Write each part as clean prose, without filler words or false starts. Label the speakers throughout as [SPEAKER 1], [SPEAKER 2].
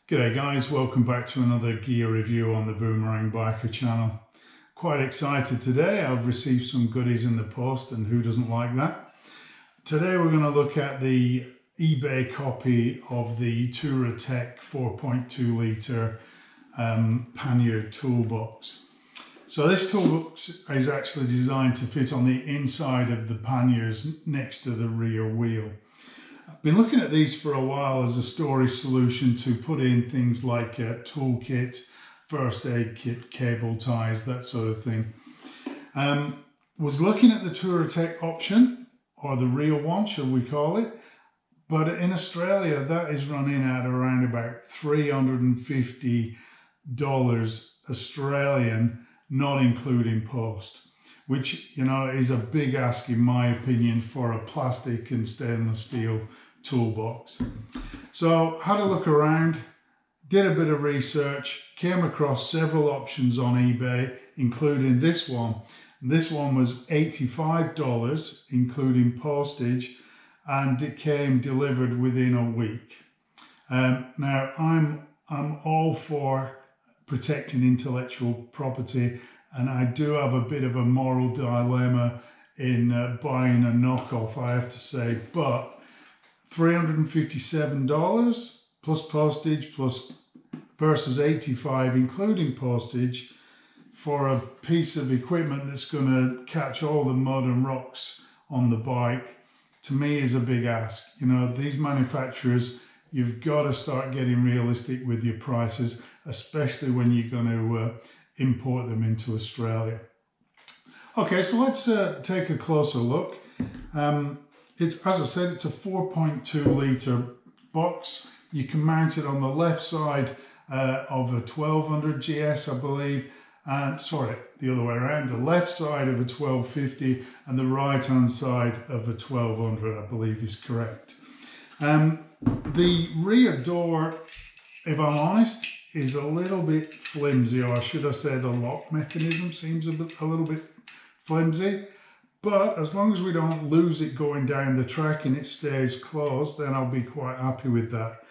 [SPEAKER 1] G'day guys, welcome back to another gear review on the Boomerang Biker channel. Quite excited today. I've received some goodies in the post, and who doesn't like that? Today we're going to look at the eBay copy of the Touratech 4.2 litre pannier toolbox. So this toolbox is actually designed to fit on the inside of the panniers next to the rear wheel. I've been looking at these for a while as a storage solution to put in things like a toolkit, first aid kit, cable ties, that sort of thing. Was looking at the Touratech option, or the real one, shall we call it, but in Australia that is running at around about $350 Australian, not including post, which, you know, is a big ask in my opinion for a plastic and stainless steel toolbox. So had a look around, did a bit of research, came across several options on eBay, including this one. This one was $85 including postage, and it came delivered within a week. Now I'm all for protecting intellectual property, and I do have a bit of a moral dilemma in buying a knockoff, I have to say, but $357 plus postage plus versus $85 including postage for a piece of equipment that's going to catch all the mud and rocks on the bike, to me is a big ask. You know, these manufacturers, you've got to start getting realistic with your prices, especially when you're going to import them into Australia. Okay, so let's take a closer look. It's, as I said, it's a 4.2 litre box. You can mount it on the left side of a 1200 GS, I believe. Sorry, the other way around. The left side of a 1250 and the right hand side of a 1200, I believe, is correct. The rear door, if I'm honest, is a little bit flimsy, or should I say the lock mechanism seems a little bit flimsy. But as long as we don't lose it going down the track and it stays closed, then I'll be quite happy with that.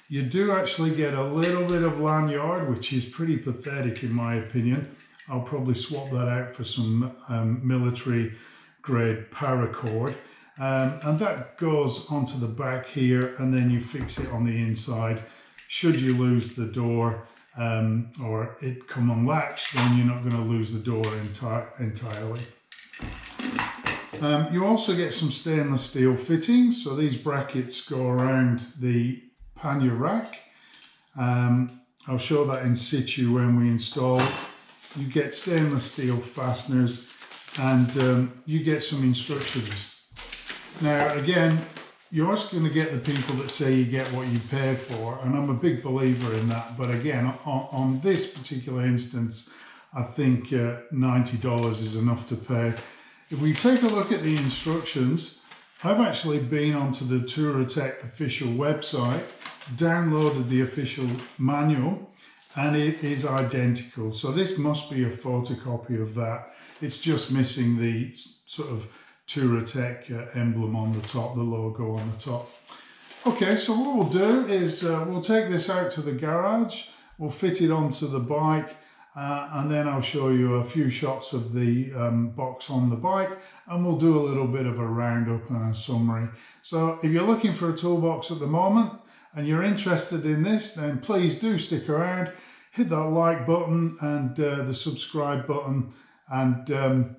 [SPEAKER 1] You do actually get a little bit of lanyard, which is pretty pathetic in my opinion. I'll probably swap that out for some military grade paracord. And that goes onto the back here, and then you fix it on the inside. Should you lose the door or it come unlatched, then you're not going to lose the door entirely. You also get some stainless steel fittings, so these brackets go around the pannier rack. I'll show that in situ when we install it. You get stainless steel fasteners, and you get some instructions. Now again, you're also going to get the people that say you get what you pay for, and I'm a big believer in that, but again, on this particular instance, I think $90 is enough to pay. If we take a look at the instructions, I've actually been onto the Touratech official website, downloaded the official manual, and it is identical. So this must be a photocopy of that. It's just missing the sort of Touratech emblem on the top, the logo on the top. Okay, so what we'll do is we'll take this out to the garage, we'll fit it onto the bike, and then I'll show you a few shots of the box on the bike, and we'll do a little bit of a roundup and a summary. So if you're looking for a toolbox at the moment and you're interested in this, then please do stick around, hit that like button and the subscribe button, and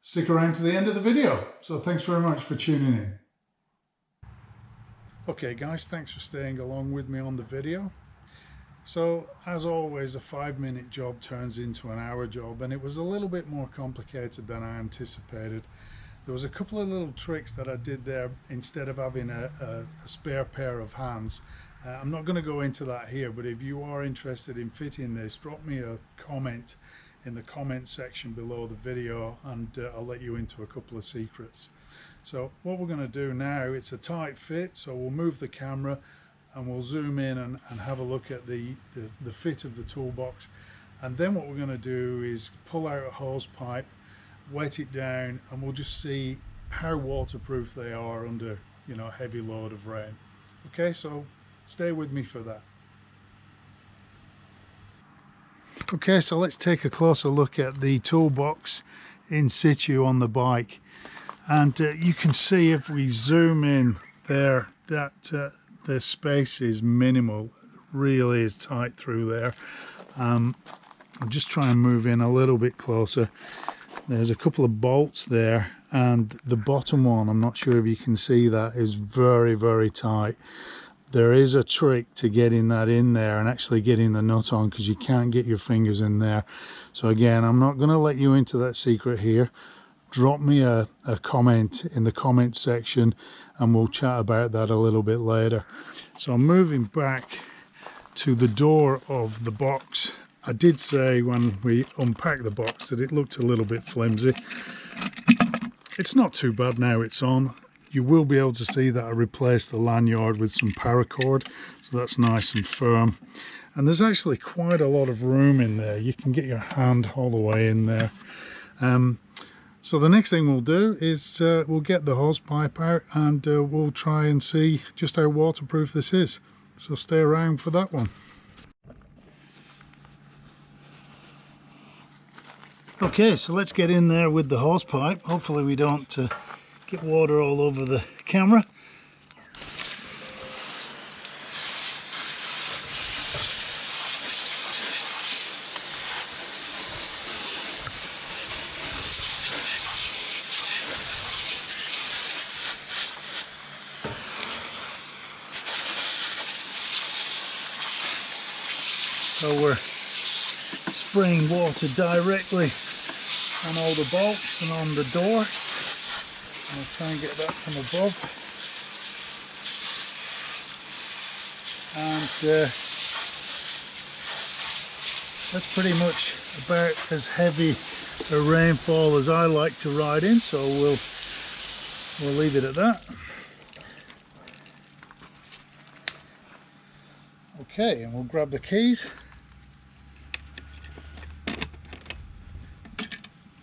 [SPEAKER 1] stick around to the end of the video. So thanks very much for tuning in. Okay guys, thanks for staying along with me on the video. So as always, a 5-minute job turns into an hour job, and it was a little bit more complicated than I anticipated. There was a couple of little tricks that I did there instead of having a spare pair of hands. I'm not going to go into that here, but if you are interested in fitting this, drop me a comment in the comment section below the video, and I'll let you into a couple of secrets. So what we're going to do now, it's a tight fit, so we'll move the camera and we'll zoom in and have a look at the fit of the toolbox. And then what we're going to do is pull out a hose pipe, wet it down, and we'll just see how waterproof they are under, you know, a heavy load of rain. Okay, so stay with me for that. Okay, so let's take a closer look at the toolbox in situ on the bike. And you can see if we zoom in there that the space is minimal, really is tight through there. I'll just try and move in a little bit closer. There's a couple of bolts there, and the bottom one, I'm not sure if you can see that, is very, very tight. There is a trick to getting that in there and actually getting the nut on, because you can't get your fingers in there. So again, I'm not going to let you into that secret here. Drop me a comment in the comment section and we'll chat about that a little bit later. So I'm moving back to the door of the box. I did say when we unpacked the box that it looked a little bit flimsy. It's not too bad now it's on. You will be able to see that I replaced the lanyard with some paracord, so that's nice and firm. And there's actually quite a lot of room in there. You can get your hand all the way in there. So the next thing we'll do is we'll get the hose pipe out and we'll try and see just how waterproof this is. So stay around for that one. Okay, so let's get in there with the hose pipe. Hopefully we don't get water all over the camera. So we're spraying water directly on all the bolts and on the door. I'll try and get that from above. And that's pretty much about as heavy a rainfall as I like to ride in, so we'll leave it at that. Okay, and we'll grab the keys.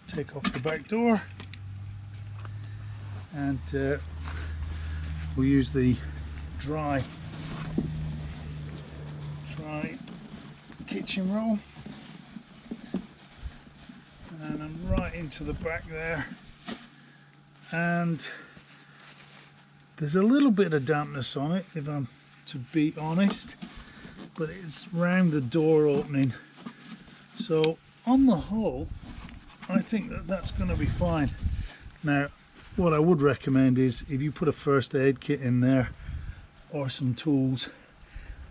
[SPEAKER 1] Take off the back door. And we'll use the dry kitchen roll, and I'm right into the back there, and there's a little bit of dampness on it, if I'm to be honest, but it's round the door opening, so on the whole I think that that's going to be fine. Now what I would recommend is if you put a first aid kit in there or some tools,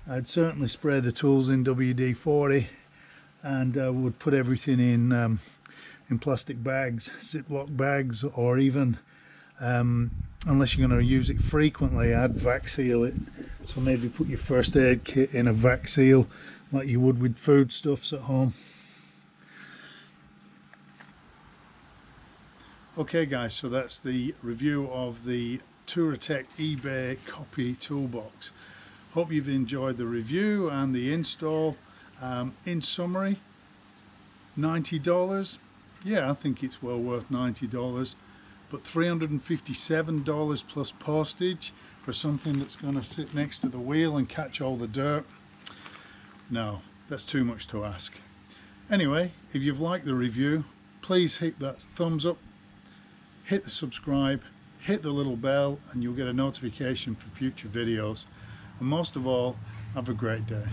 [SPEAKER 1] I'd certainly spray the tools in WD-40, and I would put everything in plastic bags, Ziploc bags, or even unless you're going to use it frequently, I'd vac seal it. So maybe put your first aid kit in a vac seal like you would with foodstuffs at home. Okay guys, so that's the review of the Touratech eBay copy toolbox. Hope you've enjoyed the review and the install. In summary, $90. Yeah, I think it's well worth $90, but $357 plus postage for something that's going to sit next to the wheel and catch all the dirt. No, that's too much to ask. Anyway, if you've liked the review, please hit that thumbs up, hit the subscribe, hit the little bell, and you'll get a notification for future videos. And most of all, have a great day.